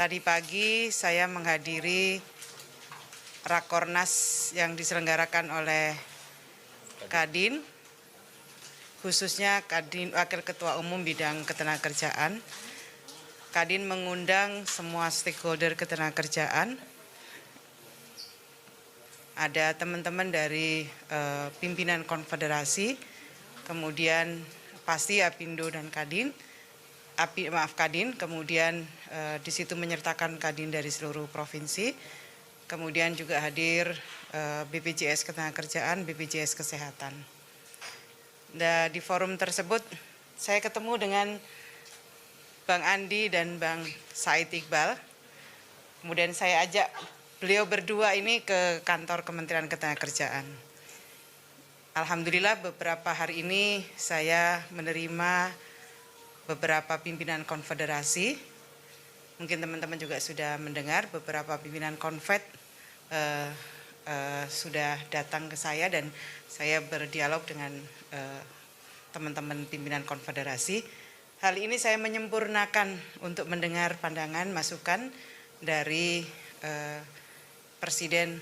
Tadi pagi saya menghadiri Rakornas yang diselenggarakan oleh Kadin, khususnya Kadin Wakil Ketua Umum Bidang Ketenagakerjaan. Kadin mengundang semua stakeholder ketenagakerjaan. Ada teman-teman dari pimpinan konfederasi, kemudian pasti Apindo dan Kadin. Kadin, kemudian di situ menyertakan Kadin dari seluruh provinsi, kemudian juga hadir BPJS Ketenagakerjaan, BPJS Kesehatan. Dan di forum tersebut saya ketemu dengan Bang Andi dan Bang Said Iqbal, kemudian saya ajak beliau berdua ini ke kantor Kementerian Ketenagakerjaan. Alhamdulillah beberapa hari ini saya menerima beberapa pimpinan konfederasi, mungkin teman-teman juga sudah mendengar beberapa pimpinan konfed sudah datang ke saya dan saya berdialog dengan teman-teman pimpinan konfederasi. Hal ini saya menyempurnakan untuk mendengar pandangan, masukan dari Presiden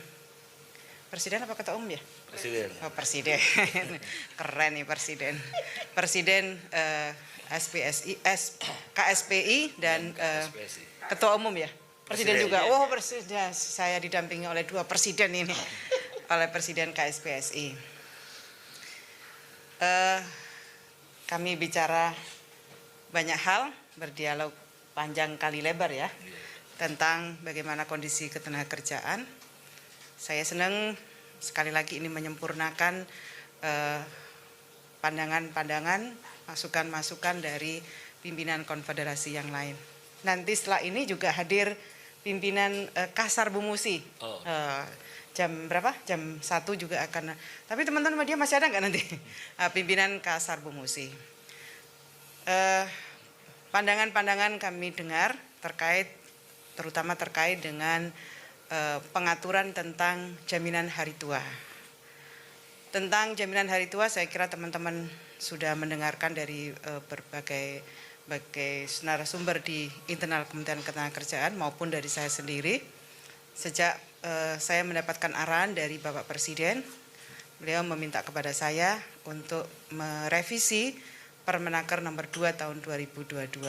apa Ketua Umum ya? Presiden. Oh, Presiden. Keren nih Presiden. Presiden KSPI dan Ketua Umum ya, Presiden juga. Oh, Presiden, saya didampingi oleh dua presiden ini, oleh Presiden KSPSI. Kami bicara banyak hal, berdialog panjang kali lebar ya, tentang bagaimana kondisi ketenagakerjaan. Saya senang sekali lagi ini menyempurnakan pandangan-pandangan, masukan-masukan dari pimpinan konfederasi yang lain. Nanti setelah ini juga hadir pimpinan Kasar Bumusi. Jam berapa? Jam 1 juga akan. Tapi teman-teman media masih ada nggak nanti? Pimpinan Kasar Bumusi. Pandangan-pandangan kami dengar terutama terkait dengan pengaturan tentang jaminan hari tua. Tentang jaminan hari tua saya kira teman-teman sudah mendengarkan dari berbagai narasumber di internal Kementerian Ketenagakerjaan maupun dari saya sendiri. Sejak saya mendapatkan arahan dari Bapak Presiden, beliau meminta kepada saya untuk merevisi Permenaker nomor 2 tahun 2022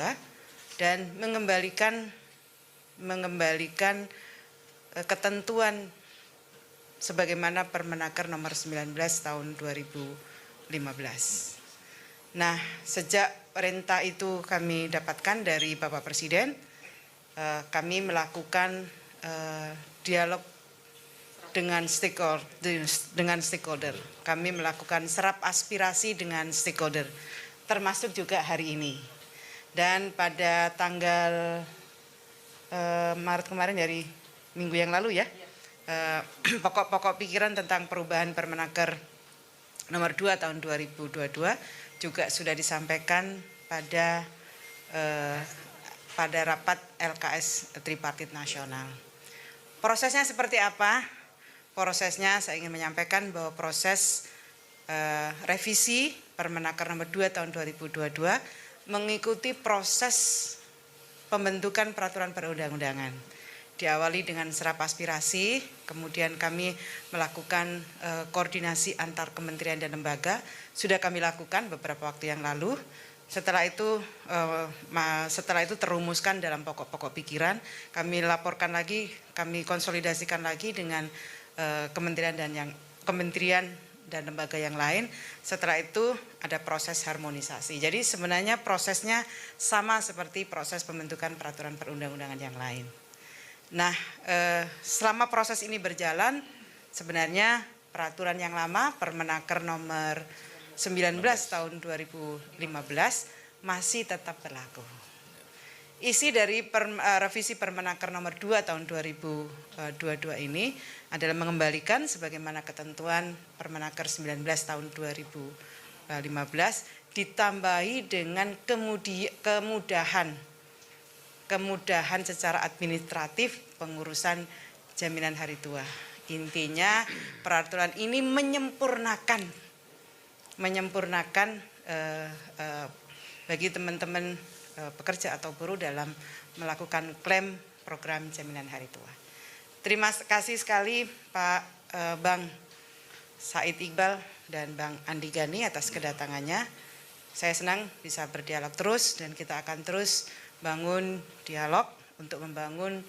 dan mengembalikan ketentuan sebagaimana Permenaker nomor 19 tahun 2015. Nah, sejak perintah itu kami dapatkan dari Bapak Presiden, kami melakukan dialog dengan stakeholder. Kami melakukan serap aspirasi dengan stakeholder, termasuk juga hari ini. Dan pada tanggal Maret kemarin, dari minggu yang lalu ya, pokok-pokok pikiran tentang perubahan Permenaker nomor 2 tahun 2022 juga sudah disampaikan pada rapat LKS Tripartit Nasional. Prosesnya seperti apa? Prosesnya saya ingin menyampaikan bahwa proses revisi Permenaker nomor 2 tahun 2022 mengikuti proses pembentukan peraturan perundang-undangan. Diawali dengan serap aspirasi, kemudian kami melakukan koordinasi antar kementerian dan lembaga, sudah kami lakukan beberapa waktu yang lalu. Setelah itu terumuskan dalam pokok-pokok pikiran, kami laporkan lagi, kami konsolidasikan lagi dengan kementerian dan lembaga yang lain. Setelah itu ada proses harmonisasi. Jadi sebenarnya prosesnya sama seperti proses pembentukan peraturan perundang-undangan yang lain. Nah, selama proses ini berjalan, sebenarnya peraturan yang lama, Permenaker nomor 19 tahun 2015 masih tetap berlaku. Isi dari revisi Permenaker nomor 2 tahun 2022 ini adalah mengembalikan sebagaimana ketentuan Permenaker 19 tahun 2015 ditambahi dengan kemudahan secara administratif pengurusan jaminan hari tua. Intinya peraturan ini menyempurnakan bagi teman-teman pekerja atau buruh dalam melakukan klaim program jaminan hari tua. Terima kasih sekali Pak Bang Said Iqbal dan Bang Andi Gani atas kedatangannya. Saya senang bisa berdialog terus dan kita akan terus bangun dialog untuk membangun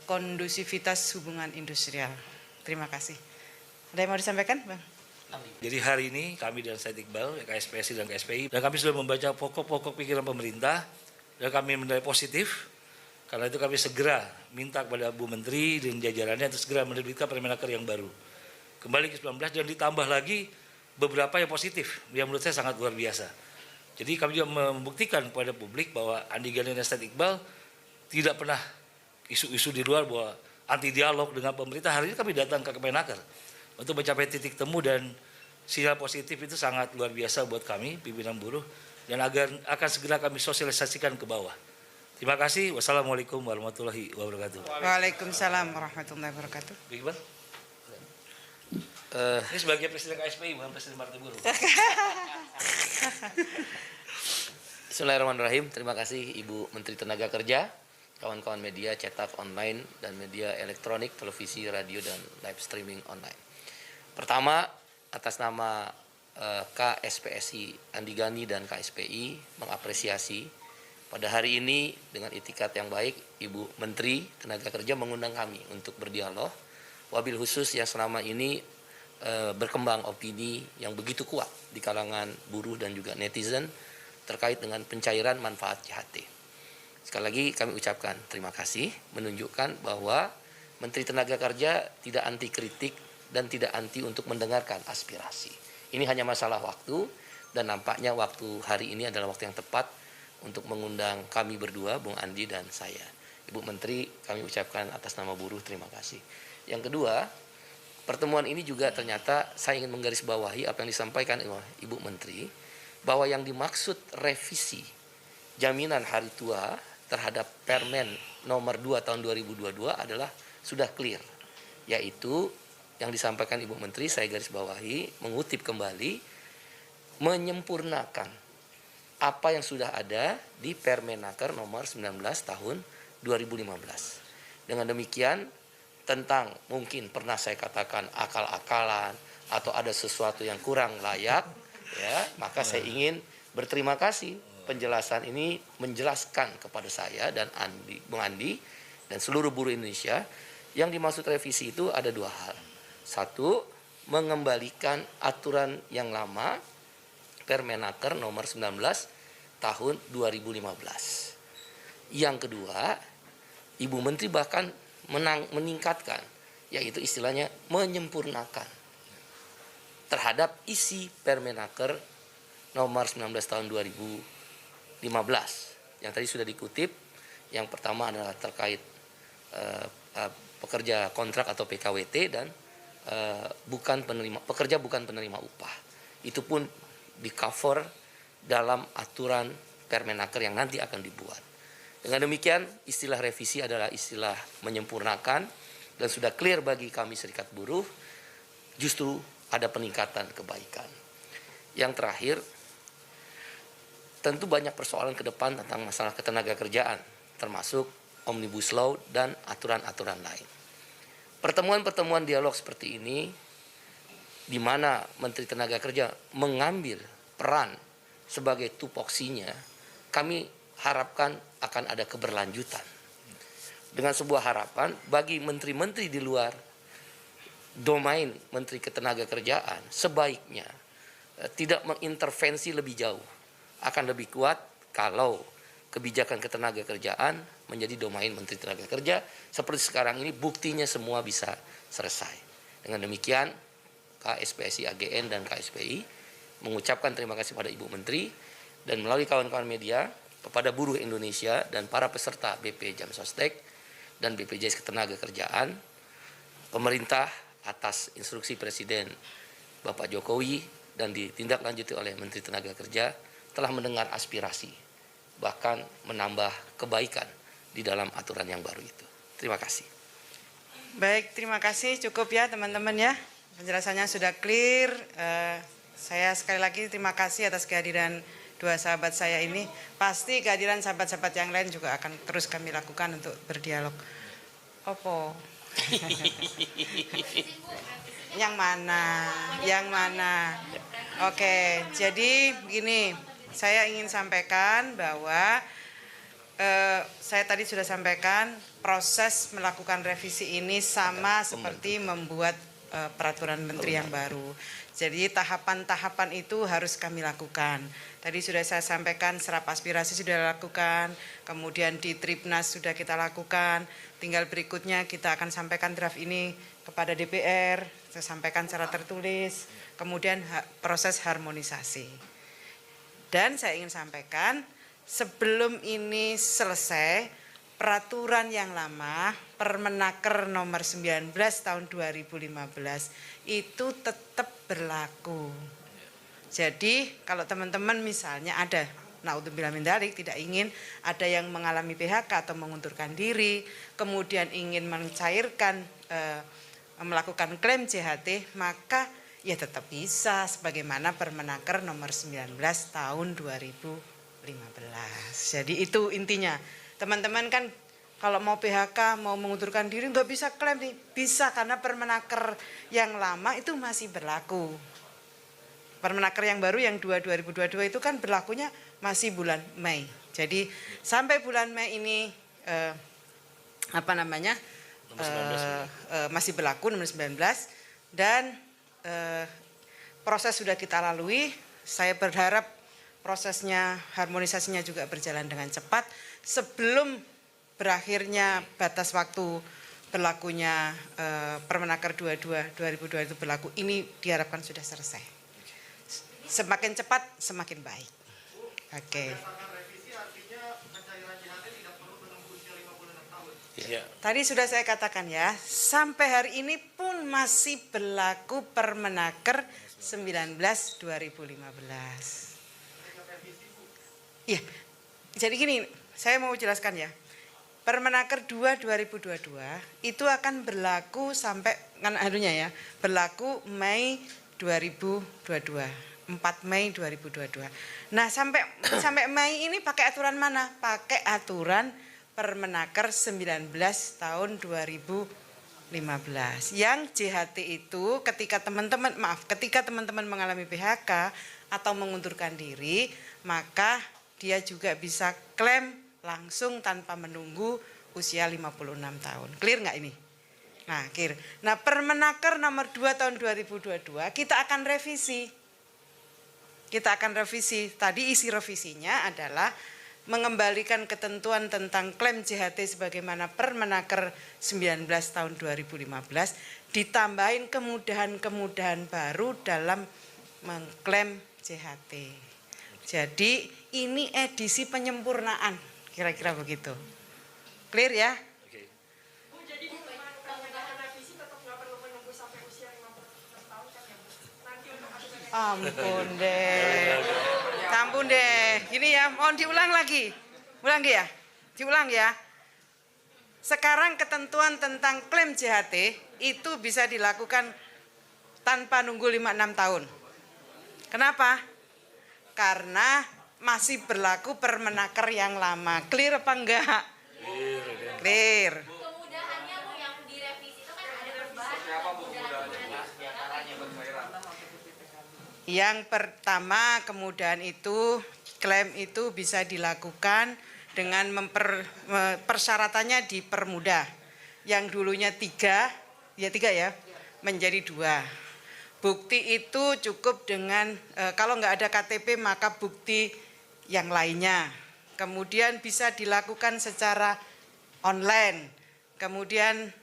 kondusivitas hubungan industrial. Terima kasih. Ada yang mau disampaikan, Bang? Jadi hari ini kami dan Said Iqbal, KSPSI dan KSPI, dan kami sudah membaca pokok-pokok pikiran pemerintah dan kami menilai positif. Karena itu kami segera minta kepada Bu Menteri dan jajarannya untuk segera menerbitkan Permenaker yang baru. Kembali ke 19 dan ditambah lagi beberapa yang positif, yang menurut saya sangat luar biasa. Jadi kami juga membuktikan kepada publik bahwa Andi Gani dan Said Iqbal tidak pernah isu-isu di luar bahwa anti dialog dengan pemerintah. Hari ini kami datang ke Kemenaker untuk mencapai titik temu dan sinyal positif itu sangat luar biasa buat kami, pimpinan buruh, dan akan segera kami sosialisasikan ke bawah. Terima kasih. Wassalamualaikum warahmatullahi wabarakatuh. Waalaikumsalam warahmatullahi wabarakatuh. Iqbal? Ini sebagai Presiden KSPI, bukan Presiden Partai Buruh. Bismillahirrahmanirrahim. Terima kasih Ibu Menteri Tenaga Kerja, kawan-kawan media cetak online dan media elektronik, televisi, radio, dan live streaming online. Pertama, atas nama KSPSI Andi Gani dan KSPI mengapresiasi pada hari ini dengan itikat yang baik, Ibu Menteri Tenaga Kerja mengundang kami untuk berdialog, wabil khusus yang selama ini berkembang opini yang begitu kuat di kalangan buruh dan juga netizen terkait dengan pencairan manfaat JHT. Sekali lagi kami ucapkan terima kasih, menunjukkan bahwa Menteri Tenaga Kerja tidak anti kritik dan tidak anti untuk mendengarkan aspirasi. Ini hanya masalah waktu dan nampaknya waktu hari ini adalah waktu yang tepat untuk mengundang kami berdua, Bung Andi dan saya. Ibu Menteri, kami ucapkan atas nama buruh terima kasih. Yang kedua, pertemuan ini juga ternyata saya ingin menggarisbawahi apa yang disampaikan oleh Ibu Menteri, bahwa yang dimaksud revisi jaminan hari tua terhadap Permen nomor 2 tahun 2022 adalah sudah clear, yaitu yang disampaikan Ibu Menteri, saya garisbawahi, mengutip kembali, menyempurnakan apa yang sudah ada di Permenaker nomor 19 tahun 2015. Dengan demikian, tentang mungkin pernah saya katakan akal-akalan atau ada sesuatu yang kurang layak, ya, maka saya ingin berterima kasih penjelasan ini menjelaskan kepada saya dan Bung Andi dan seluruh buruh Indonesia yang dimaksud revisi itu ada dua hal. Satu, mengembalikan aturan yang lama Permenaker nomor 19 tahun 2015. Yang kedua, Ibu Menteri bahkan meningkatkan, yaitu istilahnya menyempurnakan terhadap isi Permenaker nomor 19 tahun 2015 yang tadi sudah dikutip. Yang pertama adalah terkait pekerja kontrak atau PKWT dan pekerja bukan penerima upah. Itu pun di cover dalam aturan Permenaker yang nanti akan dibuat. Dengan demikian, istilah revisi adalah istilah menyempurnakan dan sudah clear bagi kami serikat buruh, justru ada peningkatan kebaikan. Yang terakhir, tentu banyak persoalan ke depan tentang masalah ketenaga kerjaan, termasuk Omnibus Law dan aturan-aturan lain. Pertemuan-pertemuan dialog seperti ini, di mana Menteri Tenaga Kerja mengambil peran sebagai tupoksinya, kami harapkan akan ada keberlanjutan. Dengan sebuah harapan bagi menteri-menteri di luar domain Menteri Ketenagakerjaan, sebaiknya tidak mengintervensi lebih jauh. Akan lebih kuat kalau kebijakan ketenagakerjaan menjadi domain Menteri Tenaga Kerja. Seperti sekarang ini buktinya semua bisa selesai. Dengan demikian, KSPSI AGN dan KSPI mengucapkan terima kasih pada Ibu Menteri dan melalui kawan-kawan media kepada buruh Indonesia dan para peserta BP Jam Sostek dan BPJS Ketenagakerjaan, pemerintah atas instruksi Presiden Bapak Jokowi dan ditindaklanjuti oleh Menteri Tenaga Kerja telah mendengar aspirasi, bahkan menambah kebaikan di dalam aturan yang baru itu. Terima kasih. Baik, terima kasih. Cukup ya teman-teman ya. Penjelasannya sudah clear. Saya sekali lagi terima kasih atas kehadiran dua sahabat saya ini, pasti kehadiran sahabat-sahabat yang lain juga akan terus kami lakukan untuk berdialog. Opo? Yang mana? Yang mana? Oke, jadi begini, saya ingin sampaikan bahwa saya tadi sudah sampaikan proses melakukan revisi ini sama seperti membuat peraturan menteri yang baru. Jadi tahapan-tahapan itu harus kami lakukan. Tadi sudah saya sampaikan serap aspirasi sudah dilakukan, kemudian di Tripnas sudah kita lakukan, tinggal berikutnya kita akan sampaikan draft ini kepada DPR, saya sampaikan secara tertulis, kemudian proses harmonisasi. Dan saya ingin sampaikan, sebelum ini selesai, peraturan yang lama, Permenaker nomor 19 tahun 2015, itu tetap berlaku. Jadi kalau teman-teman misalnya ada, naudzubillah min dzalik, tidak ingin ada yang mengalami PHK atau mengundurkan diri, kemudian ingin mencairkan, melakukan klaim JHT, maka ya tetap bisa sebagaimana Permenaker nomor 19 tahun 2015. Jadi itu intinya. Teman-teman kan kalau mau PHK, mau mengundurkan diri nggak bisa klaim nih. Bisa karena Permenaker yang lama itu masih berlaku. Permenaker yang baru yang 2022 itu kan berlakunya masih bulan Mei. Jadi sampai bulan Mei ini masih berlaku nomor 19 dan proses sudah kita lalui. Saya berharap prosesnya harmonisasinya juga berjalan dengan cepat sebelum berakhirnya batas waktu berlakunya Permenaker 22 2002 itu berlaku. Ini diharapkan sudah selesai. Semakin cepat semakin baik. Oke. Ya. Tadi sudah saya katakan ya, sampai hari ini pun masih berlaku Permenaker 19 2015. Iya. Jadi gini, saya mau jelaskan ya. Permenaker 2 2022 itu akan berlaku sampai kan anunya ya, berlaku Mei 2022. 4 Mei 2022. Nah, sampai Mei ini pakai aturan mana? Pakai aturan Permenaker 19 tahun 2015. Yang JHT itu ketika teman-teman mengalami PHK atau mengundurkan diri, maka dia juga bisa klaim langsung tanpa menunggu usia 56 tahun. Clear nggak ini? Nah, clear. Nah, Permenaker nomor 2 tahun 2022 kita akan revisi. Tadi isi revisinya adalah mengembalikan ketentuan tentang klaim JHT sebagaimana Permenaker 19 tahun 2015, ditambahin kemudahan-kemudahan baru dalam mengklaim JHT. Jadi ini edisi penyempurnaan, kira-kira begitu. Clear ya? Oke. Bu, jadi perubahan revisi tetap nggak perlu menunggu sampai usia 56 tahun kan ya, Bu? Nanti untuk Ampun deh. Gini ya, mohon diulang lagi. Diulang ya. Sekarang ketentuan tentang klaim JHT itu bisa dilakukan tanpa nunggu 56 tahun. Kenapa? Karena masih berlaku Permenaker yang lama. Clear apa enggak? Clear. Kemudahannya Bu yang direvisi itu kan ada perubahan. Yang pertama kemudahan itu klaim itu bisa dilakukan dengan persyaratannya dipermudah. Yang dulunya 3 ya, menjadi 2. Bukti itu cukup dengan kalau nggak ada KTP maka bukti yang lainnya. Kemudian bisa dilakukan secara online. Kemudian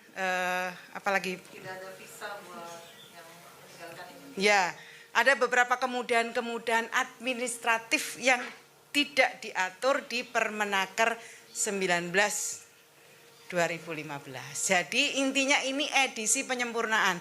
apalagi? Tidak ada visa buat yang meninggalkan ini. Ya, ada beberapa kemudahan-kemudahan administratif yang tidak diatur di Permenaker 19 2015. Jadi intinya ini edisi penyempurnaan.